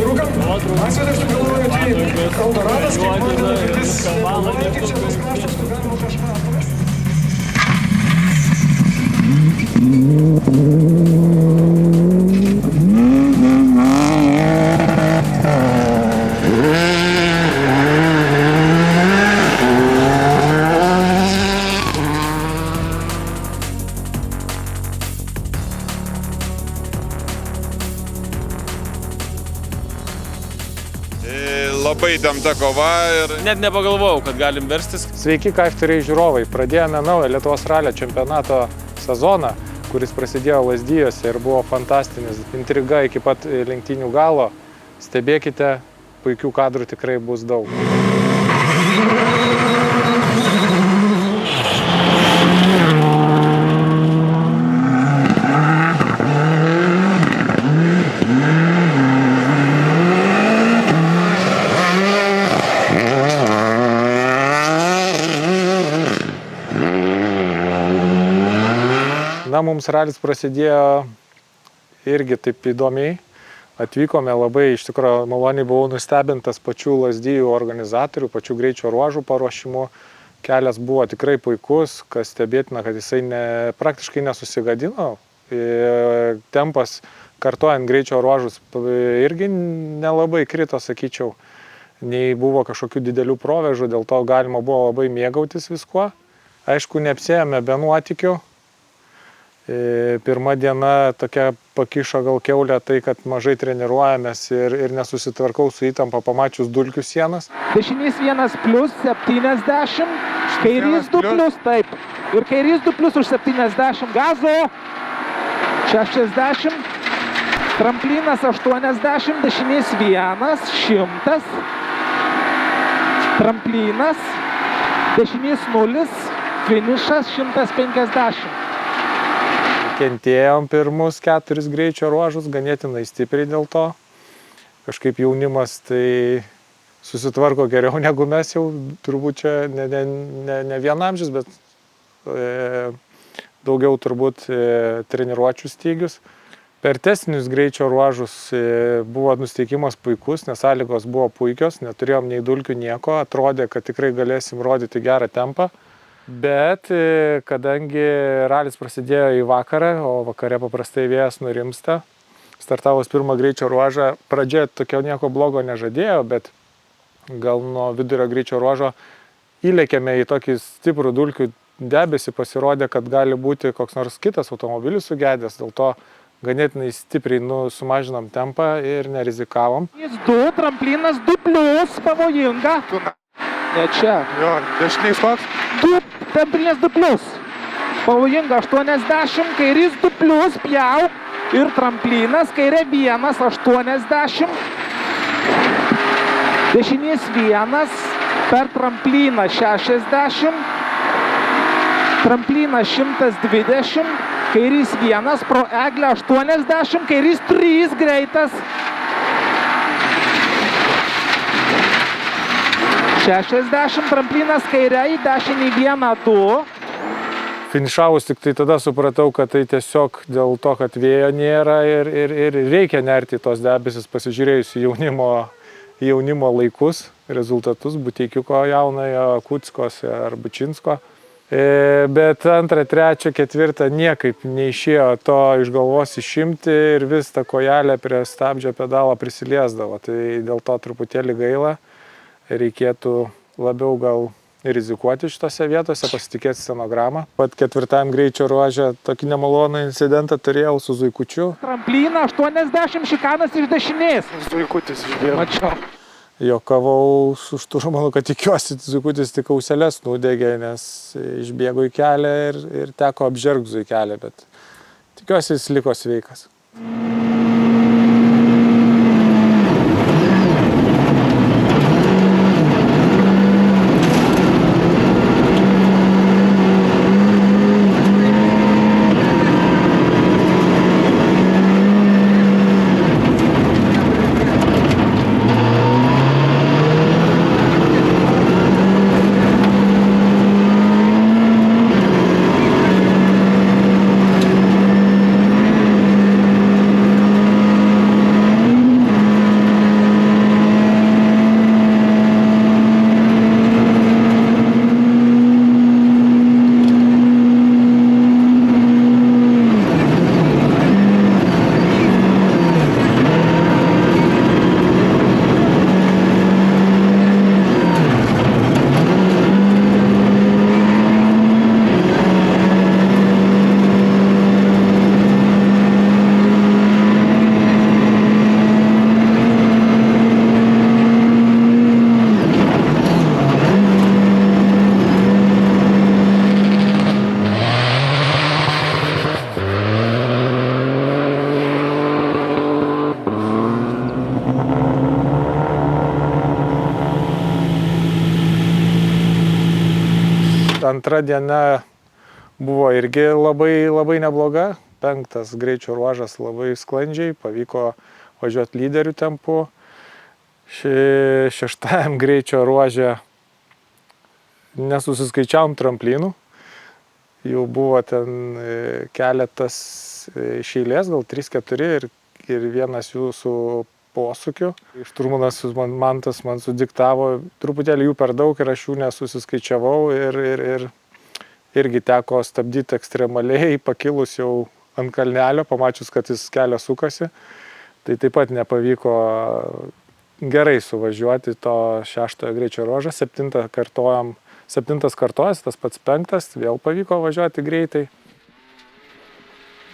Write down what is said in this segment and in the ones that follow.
vyrukam. Atsvedas galvoju, tai Eldoradas, kaip mano patirtis, labai kaip čia tas kraštas, kur galima kažką atrasti. Labai įtempta kova ir... Net nepagalvojau, kad galim verstis. Sveiki, kaiftariai žiūrovai. Pradėjome naują Lietuvos ralio čempionato sezoną, kuris prasidėjo Lazdijuose ir buvo fantastinis. Intriga iki pat lenktynių galo. Stebėkite, puikių kadrų tikrai bus daug. Na, mums ralis prasidėjo irgi taip įdomiai. Atvykome labai, iš tikrųjų, maloniai buvau nustebintas pačių Lazdijų organizatorių, pačių greičio ruožų paruošimų. Kelias buvo tikrai puikus, kas stebėtina, kad jisai praktiškai nesusigadino. Tempas, kartuojant greičio ruožus, irgi nelabai krito, sakyčiau. Nei buvo kažkokių didelių provežų, dėl to galima buvo labai mėgautis viskuo. Aišku, neapsėjome be nuotykių. Pirma diena tokia pakišo gal kiaulė tai, kad mažai treniruojamės ir nesusitvarkau su įtampa pamačius dulkių sienas. Dešinys 1 plus 70, kairys 2 plus, taip. Ir kairys 2 plus už 70, gazo 60, tramplinas 80, dešinys 1, 100, tramplinas, dešinys 0, finišas 150. Kentėjom pirmus 4 greičio ruožus, ganėtinai stipriai dėl to. Kažkaip jaunimas tai susitvarko geriau negu mes jau, turbūt čia ne vienamžis, bet daugiau turbūt treniruočių stygius. Per testinius greičio ruožus buvo nusteikimas puikus, nes sąlygos buvo puikios, neturėjom nei dulkių nieko, atrodė, kad tikrai galėsim rodyti gerą tempą. Bet kadangi ralis prasidėjo į vakarą, o vakare paprastai vėjas nurimsta, startavus pirmą greičio ruožą, pradžioje tokio nieko blogo nežadėjo, bet gal nuo vidurio greičio ruožo įlėkėme į tokį stiprų dulkių debesį, pasirodė, kad gali būti koks nors kitas automobilis sugedęs, dėl to ganėtinai stipriai sumažinom tempą ir nerizikavom. 2, tramplinas 2 plus, pavojinga. Ne čia. Jo, dešinys koks? 2, tramplinas 2 plus. Pavojinga 80, kairys 2 plus, pjau. Ir tramplinas, kairė 1, 80. Dešinys 1, per trampliną 60. Tramplinas 120, kairys 1, pro eglę 80, kairys 3, greitas. 60, tramplinas kairiai, dešinį 1, 2. Finišavus tik tai tada supratau, kad tai tiesiog dėl to, kad vėjo nėra ir reikia nerti tos debesis, pasižiūrėjus į jaunimo laikus, rezultatus, Buteikiuko jaunojo, Kuckos ar Bučinsko. Bet 2, 3, 4 niekaip neišėjo to iš galvos išimti ir vis tą kojelę prie stabdžio pedalo prisiliesdavo. Tai dėl to truputėlį gaila. Reikėtų labiau gal rizikuoti šitose vietose, pasitikėti scenogramą. Pat 4 greičio ruože tokį nemalonų incidentą turėjau su zuikučiu. Trampliną 80, šikanas iš dešinės. Zuikutis išbėgo. Mačiau. Jokavau su šturmanu, kad tikiuosi zuikutis tik auseles nudegė, nes išbėgo į kelią ir teko apžergti zuikelį, bet tikiuosi jis liko sveikas. antra diena buvo irgi labai nebloga. 5. greičio ruožas labai sklandžiai, pavyko važiuoti lyderių tempu. 6. greičio ruože nesusiskaičiavom tramplinų. Jau buvo ten keletas iš eilės, gal 3-4 ir vienas jų su posūkiu. Šturmanas Mantas man sudiktavo, truputėlį jų per daug ir aš jų nesusiskaičiavau ir irgi teko stabdyti ekstremaliai, pakilus jau ant kalnelio, pamačius, kad jis kelias sukasi. Tai taip pat nepavyko gerai suvažiuoti to 6 greičio ruožą. 7 kartojas, tas pats 5, vėl pavyko važiuoti greitai.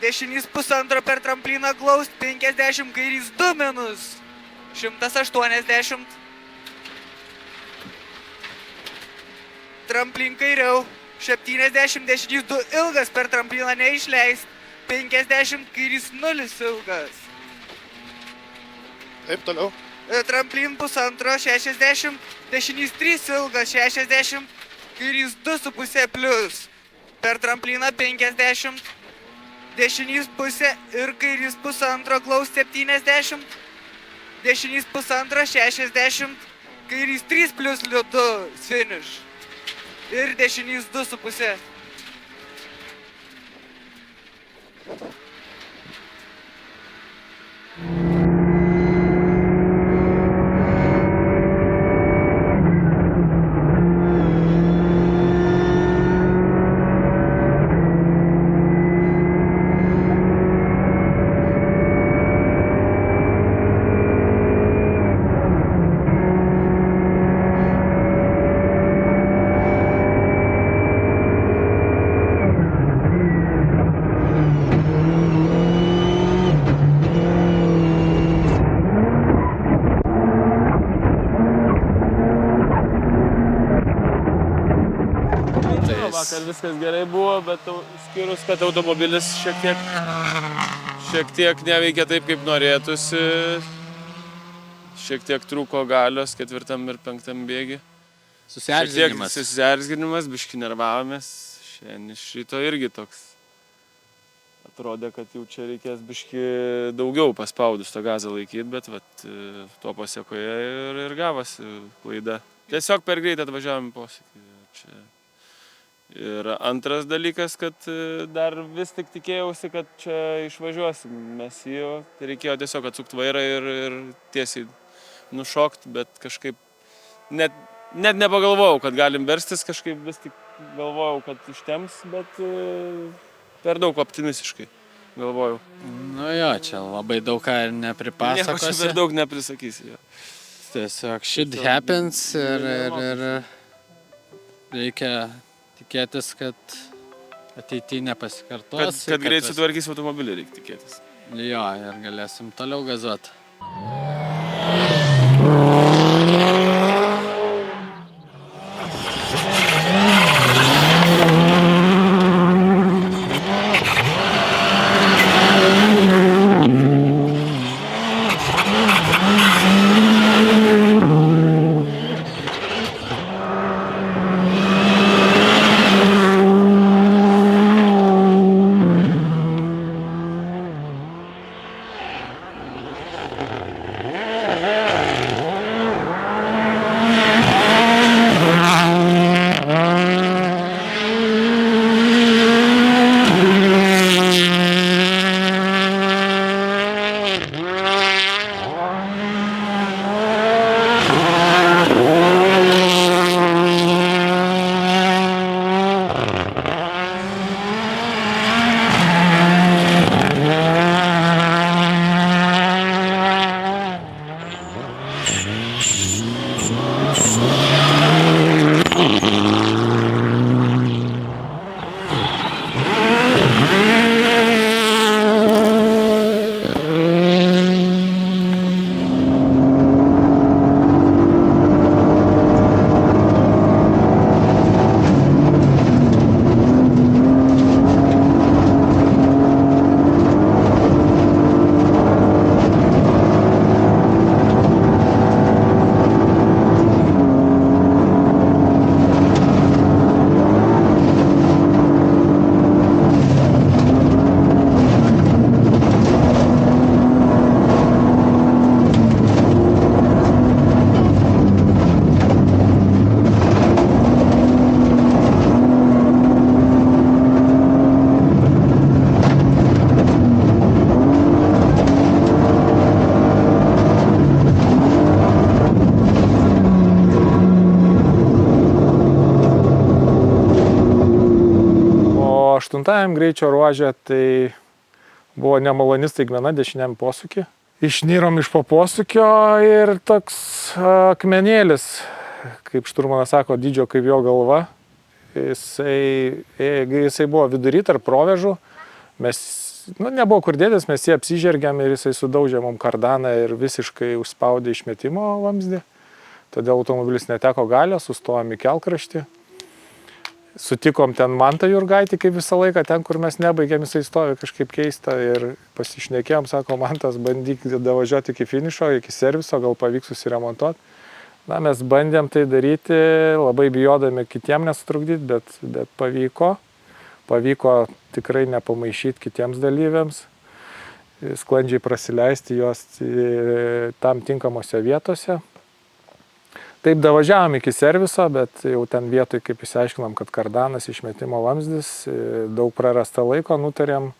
Dešinys 1,5 per trampliną glaust, 50, kairys 2 minus, 180. Tramplin kairiau, 70, dešinys 2 ilgas per trampliną neišleist, 50, kairys 0 ilgas. Taip, toliau. Tramplin 1,5, 60, dešinys 3 ilgas, 60, kairys 2,5 plius. Per trampliną 50, dešinys pusė ir kairys 1,5 glaus 70, dešinys 1,5, 60, kairys 3 plius liudu, finish. Ir dešinys 2,5. Vakar viskas gerai buvo, bet skyrus, kad automobilis šiek tiek neveikia taip, kaip norėtųsi. Šiek tiek trūko galios 4. ir 5. bėgi. Susierzginimas, biški nervavomės. Šiandien iš ryto irgi toks. Atrodė, kad jau čia reikės biški daugiau paspaudus tą gazą laikyti, bet tuo pasiekoje ir gavosi klaida. Tiesiog per greit atvažiavome posūkį. Ir antras dalykas, kad dar vis tik tikėjausi, kad čia išvažiuosim mes jį, tai reikėjo tiesiog atsukti vairą ir tiesiai nušokti, bet kažkaip net nepagalvojau, kad galim verstis, kažkaip vis tik galvojau, kad ištems, bet per daug optimistiškai galvojau. Nu jo, čia labai daug ką ir nepripasakosi. Nieko čia per daug neprisakysi. Jo. Tiesiog shit happens ir reikia tikėtis, kad ateityje nepasikartos. Kad greit sutvarkys automobilį, reikia tikėtis. Jo, ir galėsim toliau gazuoti. 8 greičio ruože, tai buvo nemaloni staigmena dešiniam posūkį. Išnyrom iš po posūkio ir toks akmenėlis, kaip šturmanas sako, dydžio kaip jo galva. Jisai buvo vidury tarp provežų. Mes, nebuvo kur dėtis, mes jį apsižergiam ir jisai sudaužė mum kardaną ir visiškai užspaudė išmetimo vamzdį. Todėl automobilis neteko galios, sustojom į kelkraštį. Sutikom ten Mantą Jurgaitį, kaip visą laiką, ten, kur mes nebaigėm, jisai stovi kažkaip keista ir pasišnekėjom, sako, Mantas, bandyk davažiuoti iki finišo, iki serviso, gal pavyks susiremontuoti. Na, mes bandėm tai daryti, labai bijodami kitiem nesutrukdyti, bet pavyko. Pavyko tikrai nepamaišyti kitiems dalyviams, sklandžiai prasileisti juos tam tinkamose vietose. Taip davažiavom iki serviso, bet jau ten vietoj, kaip išsiaiškinom, kad kardanas, išmetimo vamzdis, daug prarasta laiko, nutarėm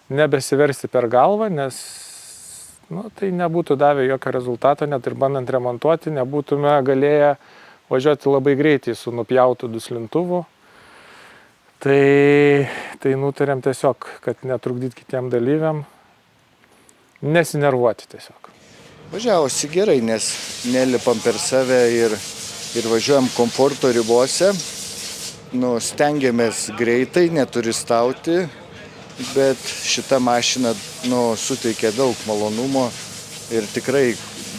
nebesiversti per galvą, nes tai nebūtų davę jokio rezultato, net ir bandant remontuoti, nebūtume galėję važiuoti labai greitai su nupjautu duslintuvu. Tai nutarėm tiesiog, kad netrukdyti kitiem dalyviam, nesinervuoti tiesiog. Važiavosi gerai, nes nelipam per save ir važiuojam komforto ribose. Stengiamės greitai, neturistauti, bet šita mašina suteikia daug malonumo ir tikrai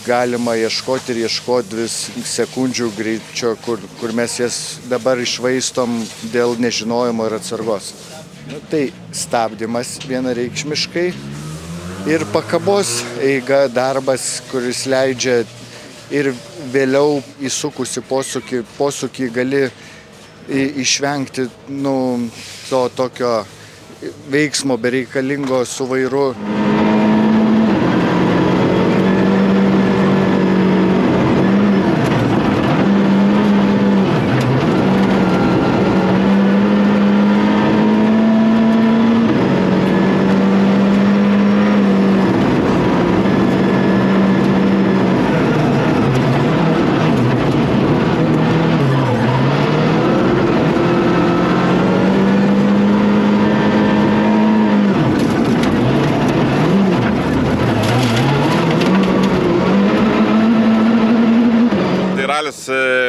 galima ieškoti ir ieškoti vis sekundžių greičio, kur mes jas dabar išvaistom dėl nežinojimo ir atsargos. Tai stabdymas vienareikšmiškai. Ir pakabos eiga darbas, kuris leidžia ir vėliau įsukusi posūkį gali išvengti to tokio veiksmo bereikalingo su vairu.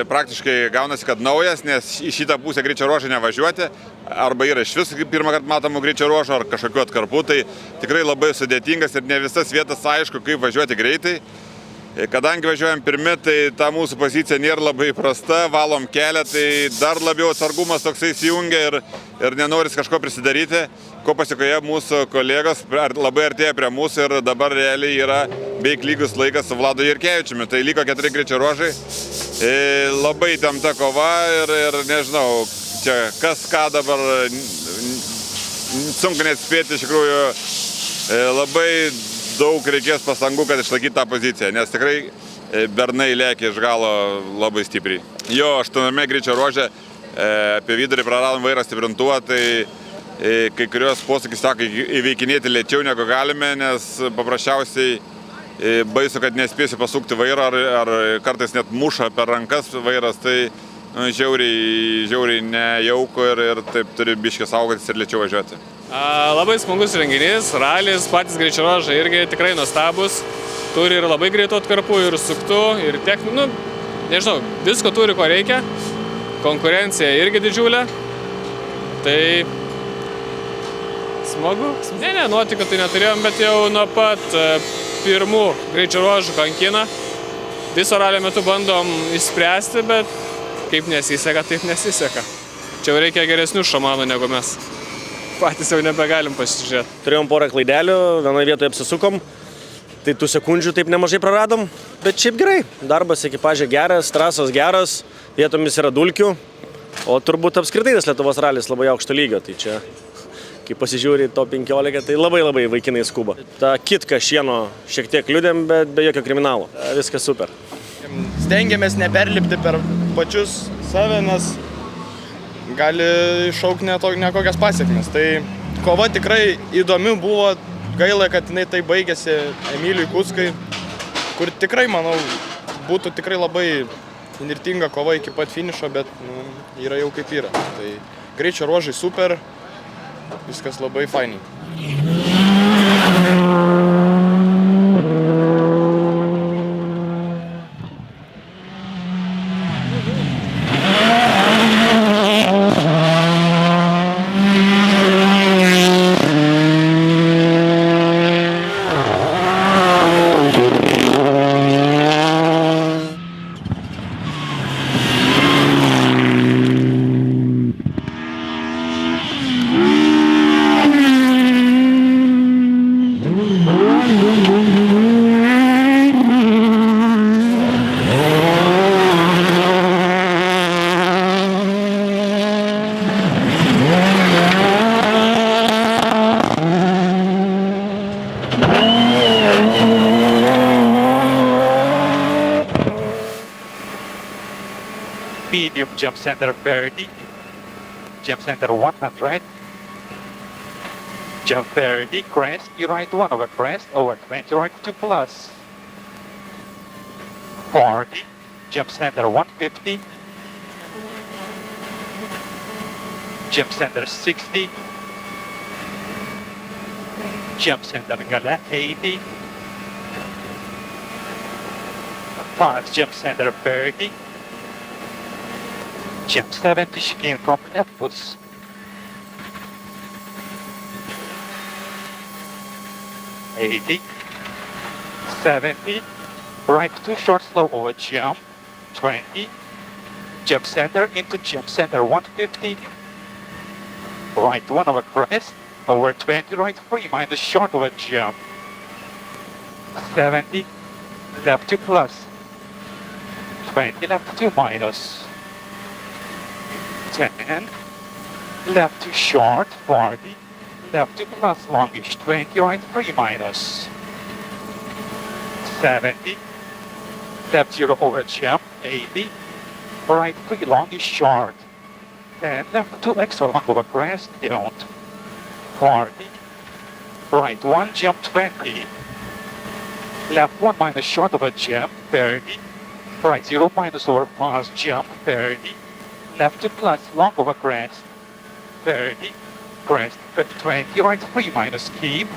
Praktiškai gaunasi, kad naujas, nes į šitą pusę greičio ruožą nevažiuoti, arba yra iš vis pirmą kartą matomų greičio ruožų, ar kažkokiu atkarpu, tai tikrai labai sudėtingas ir ne visas vietas aišku, kaip važiuoti greitai. Kadangi važiuojam pirmi, tai ta mūsų pozicija nėra labai prasta, valom kelią, tai dar labiau atsargumas toksai įsijungia ir nenoris kažko prisidaryti, ko pasiekoje mūsų kolegos labai artėja prie mūsų ir dabar realiai yra beveik lygus laikas su Vladu Jurkevičiumi. Tai liko 4 greičio ruožai, labai įtempta kova ir nežinau, čia kas ką dabar sunku net spėti, iš tikrųjų labai daug reikės pastangų, kad išlaikyti tą poziciją, nes tikrai bernai lėkia iš galo labai stipriai. Jo, 8 greičio ruožė apie vidurį praradom vairą stiprintuvą, tai kai kurios posūkis teko įveikinėti lėčiau negu galime, nes paprasčiausiai baisu, kad nespėsiu pasukti vairą ar kartais net muša per rankas vairas, tai žiauriai nejauku ir taip turi biškį saugotis ir lėčiau važiuoti. Labai smagus renginys, ralis, patys greičio ruožai irgi tikrai nuostabus. Turi ir labai greitų atkarpų, ir suktų, ir technikų, nežinau, visko turi, ko reikia. Konkurencija irgi didžiulė. Tai smagu. Nuotykių tai neturėjom, bet jau nuo pat pirmų greičio ruožų kankina. Viso ralio metu bandom išspręsti, bet kaip nesiseka, taip nesiseka. Čia jau reikia geresnių šamanų negu mes. Patys jau nebegalim pasižiūrėti. Turėjom porą klaidelių, vienoje vietoje apsisukom, tai tų sekundžių taip nemažai praradom, bet šiaip gerai. Darbas ekipažė geras, trasos geros, vietomis yra dulkių, o turbūt apskritai tas Lietuvos ralis labai aukšto lygio, tai čia, kai pasižiūri to 15, tai labai vaikinai skuba. Ta kitka šieno šiek tiek liūdėm, bet be jokio kriminalo. Viskas super. Stengiamės neperlipti per pačius save, nes gali iššaukti nekokias pasiekmes. Tai kova tikrai įdomi buvo, gaila, kad jinai tai baigėsi Emiliui Kuckai, kur tikrai, manau, būtų tikrai labai įnirtinga kova iki pat finišo, bet yra jau kaip yra. Tai greičio ruožai super, viskas labai fainiai. Medium jump center 30, jump center 100, jump 30, crest, you right 1 over crest, over 20, right 2 plus, 40, jump center 150, jump center 60, jump center gala 80, 5 jump center 30, jump 70, chicane from left foot. 80, 70, right 2 short slow over jump, 20, jump center into jump center 150, right 1 over crest, over 20, right 3 minus short over jump, 70, left 2 plus, 20, left 2 minus, 10, left 2 short, 40, left 2 plus longish, 20, right 3 minus, 70, left 0 over jump, 80, right 3 longish short, 10, left 2 extra long over crest, don't, 40, right 1 jump 20, left 1 minus short over jump, 30, right 0 minus over pass jump, 30, left 2 plus long over crest, 30, crest, 20, right 3 minus keep,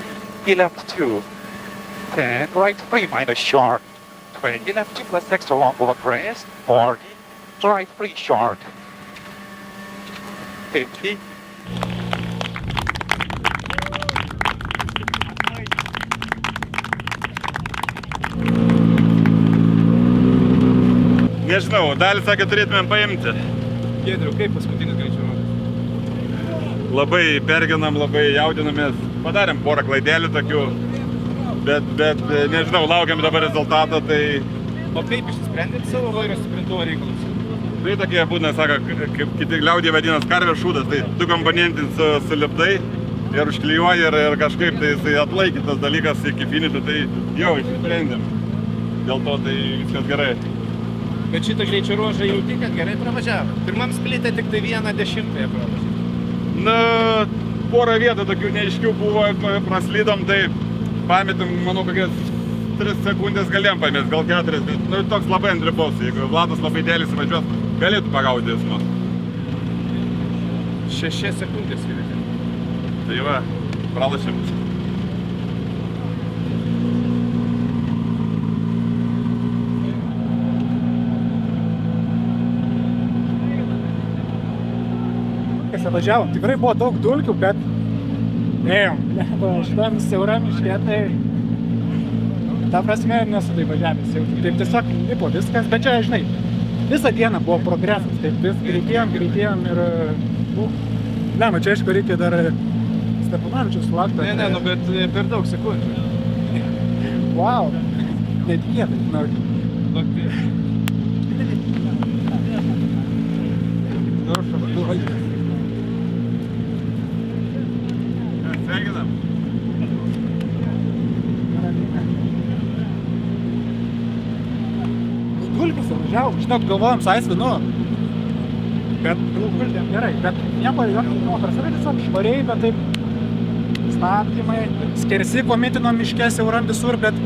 he left 2, 10, right 3 minus short, 20, left 2 plus extra long over crest, 40, right 3 short, 50, Nežinau, dalį sakė turėtumėm paimti. Giedriau, kaip paskutinis greičio ruožas? Labai perginam, labai jaudinamės. Padarėm porą klaidelių tokių, bet nežinau, laukiam dabar rezultatą, tai... O kaip išsisprendėt savo vairio stiprintuvo reikalus? Tai tokie būna, sako, kaip kiti liaudė vadinas karvės šūdas, tai tu komponentins suliptai ir užklijuoji ir kažkaip tai jisai atlaikė tas dalykas iki finišo, tai jau išsprendėm. Dėl to tai viskas gerai. Bet šitą greičio ruožą jauti, kad gerai pravažiavo. Pirmam splitė tik tai 1/10 pravažiavo. Na, porą vietų tokių neaiškių buvo, praslydom, tai pametėm, manau, kokias 3 sekundės galėjom pamest, gal 4, bet nu, toks labai ant ribos, jeigu Vladas labai dėlis važiuos, galėtų pagauti eismus. 6 sekundės įveikė. Tai va, pralašėm. Važiavom, tikrai buvo daug dulkių, bet ėjom, šitam siauram miške, tai ta prasme nesu taip važiavęs, jau taip tiesiog lipo viskas, bet čia, žinai, visą dieną buvo progresas, taip vis greitėjom ir, ne, čia aišku reikia dar Stepanavičius sulaukti. Ne, nu, bet per daug sekundžių. Wow, netikėtai, noriu. Sveikinam. Dulkis važiavom, žinok, galvojom su Aisvinu, kad guldėm gerai, bet nieko jokio per save tiesiog švariai, bet taip stabdymai, skersi komitinom miške siauram visur, bet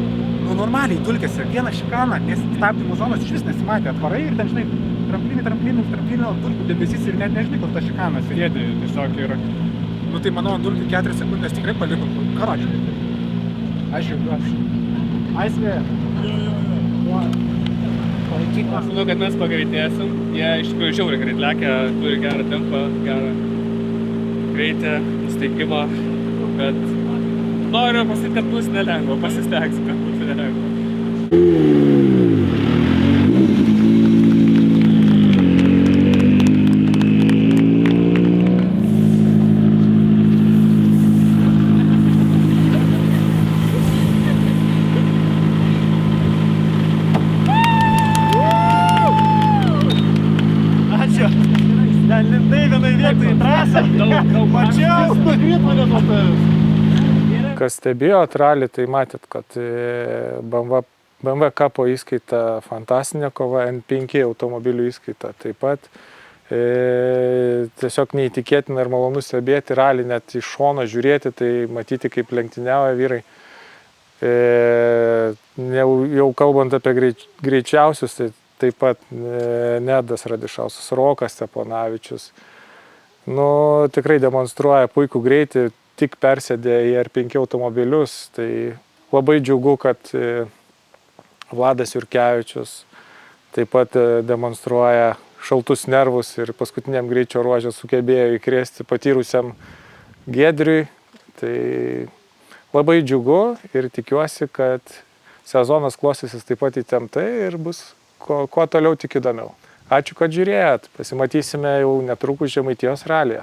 nu normaliai dulkėse, vieną šikaną, nes stabdymų zonos iš vis nesimatė, atvarai ir ten, žinai, tramplinį, dulkių debesys ir net nežinai, kur ta šikana sėdi tiesiog ir Nu tai manau, ant dulkių 4 sekundės tikrai palikom. Karočiui. Aš džiaugiuosi. Aisvė. Aš manau, kad mes pagreitėsim. Jie iš tikrųjų žiauriai greit lekia, turi gerą tempą, gerą greitį, nusteikimą. Bet noriu pasakyti, kad bus nelengva, pasistengsiu, kad bus nelengva. Kas stebėjot ralį, tai matėt, kad BMW Cupo įskaita fantastinė kova, N5 automobilių įskaita taip pat. Tiesiog neįtikėtina ir malonu stebėti ralį, net iš šono žiūrėti, tai matyti, kaip lenktyniauja vyrai. Jau kalbant apie greičiausius, tai taip pat Nedas Radišauskas, Rokas Steponavičius. Tikrai demonstruoja puikų greitį, tik persėdė į R5 automobilius. Tai labai džiugu, kad Vladas Jurkevičius taip pat demonstruoja šaltus nervus ir paskutiniam greičio ruože sugebėjo įkrėsti patyrusiam Giedriui. Tai labai džiugu ir tikiuosi, kad sezonas klostysis taip pat įtemptai ir bus kuo toliau tik įdomiau. Ačiū, kad žiūrėjot. Pasimatysime jau netrukus Žemaitijos ralyje.